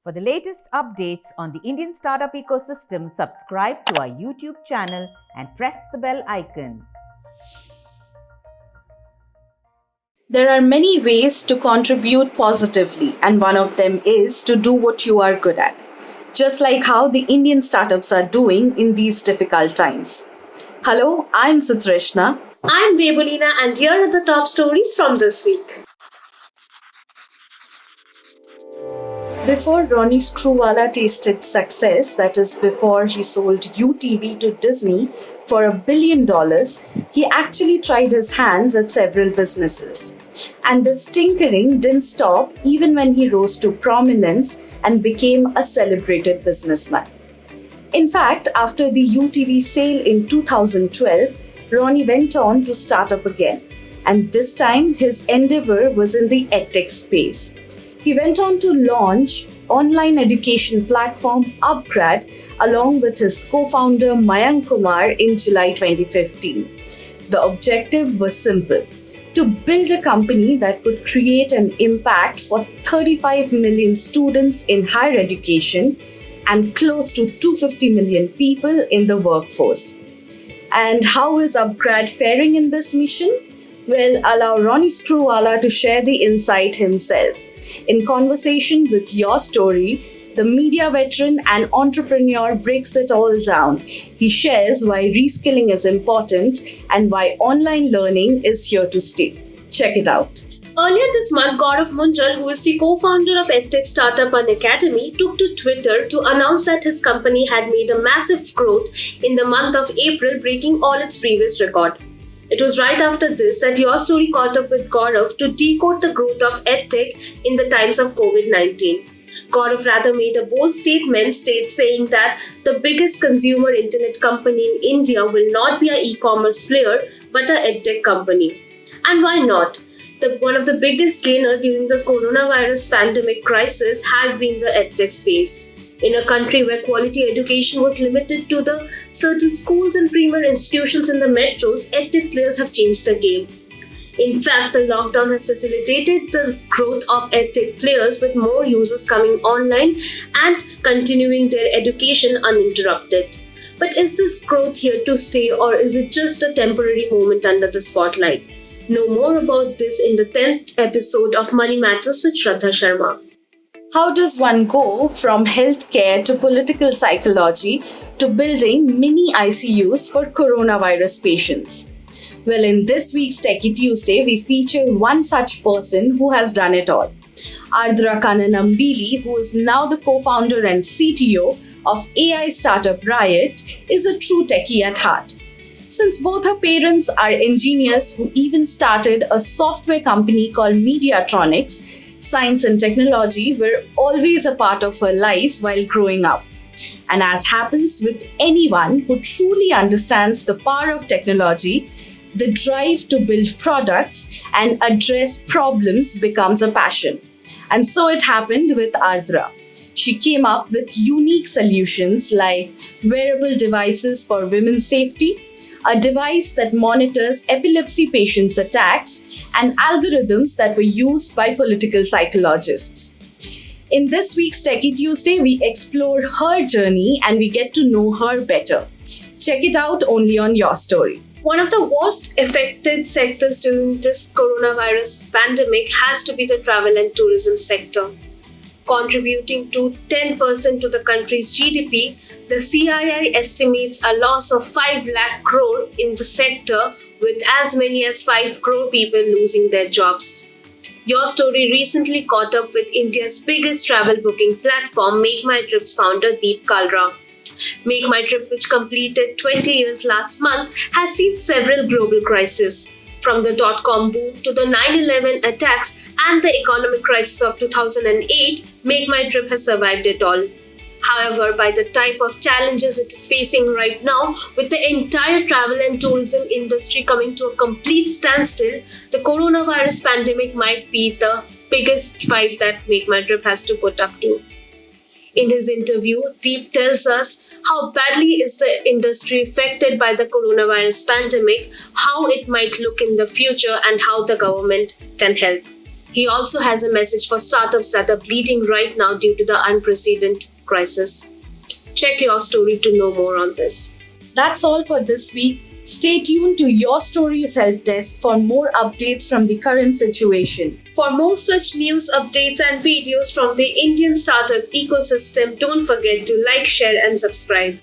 For the latest updates on the Indian startup ecosystem, subscribe to our YouTube channel and press the bell icon. There are many ways to contribute positively, and one of them is to do what you are good at, just like how the Indian startups are doing in these difficult times. Hello, I'm Sutrishna. I'm Debolina, and here are the top stories from this week. Before Ronnie Screwvala tasted success, that is, before he sold UTV to Disney for $1 billion, he actually tried his hands at several businesses. And this tinkering didn't stop even when he rose to prominence and became a celebrated businessman. In fact, after the UTV sale in 2012, Ronnie went on to start up again. And this time, his endeavor was in the edtech space. He went on to launch online education platform Upgrad along with his co-founder Mayank Kumar in July 2015. The objective was simple: to build a company that could create an impact for 35 million students in higher education and close to 250 million people in the workforce. And how is Upgrad faring in this mission? Well, allow Ronnie Screwvala to share the insight himself. In conversation with Your Story, the media veteran and entrepreneur breaks it all down. He shares why reskilling is important and why online learning is here to stay. Check it out. Earlier this month, Gaurav Munjal, who is the co-founder of EdTech startup Unacademy, took to Twitter to announce that his company had made a massive growth in the month of April, breaking all its previous record. It was right after this that Your Story caught up with Gaurav to decode the growth of EdTech in the times of COVID-19. Gaurav rather made a bold statement saying that the biggest consumer internet company in India will not be an e-commerce player but an EdTech company. And why not? One of the biggest gainers during the coronavirus pandemic crisis has been the EdTech space. In a country where quality education was limited to the certain schools and premier institutions in the metros, EdTech players have changed the game. In fact, the lockdown has facilitated the growth of EdTech players with more users coming online and continuing their education uninterrupted. But is this growth here to stay, or is it just a temporary moment under the spotlight? Know more about this in the 10th episode of Money Matters with Shradha Sharma. How does one go from healthcare to political psychology to building mini ICUs for coronavirus patients? Well, in this week's Techy Tuesday, we feature one such person who has done it all. Ardra Kannanambili, who is now the co-founder and CTO of AI startup Riot, is a true techie at heart. Since both her parents are engineers who even started a software company called Mediatronics, science and technology were always a part of her life while growing up. And as happens with anyone who truly understands the power of technology, the drive to build products and address problems becomes a passion. And so it happened with Ardra. She came up with unique solutions like wearable devices for women's safety, a device that monitors epilepsy patients' attacks, and algorithms that were used by political psychologists. In this week's Techy Tuesday, we explore her journey and we get to know her better. Check it out only on Your Story. One of the worst affected sectors during this coronavirus pandemic has to be the travel and tourism sector. Contributing to 10% to the country's GDP, the CII estimates a loss of 5 lakh crore in the sector, with as many as 5 crore people losing their jobs. Your Story recently caught up with India's biggest travel booking platform, Make My Trip's founder Deep Kalra. Make My Trip, which completed 20 years last month, has seen several global crises. From the dot-com boom to the 9/11 attacks and the economic crisis of 2008, Make My Trip has survived it all. However, by the type of challenges it is facing right now, with the entire travel and tourism industry coming to a complete standstill, the coronavirus pandemic might be the biggest fight that Make My Trip has to put up to. In his interview, Deep tells us how badly is the industry affected by the coronavirus pandemic, how it might look in the future, and how the government can help. He also has a message for startups that are bleeding right now due to the unprecedented crisis. Check your story to know more on this. That's all for this week. Stay tuned to Your Stories Help Desk for more updates from the current situation. For more such news, updates, and videos from the Indian startup ecosystem, don't forget to like, share, and subscribe.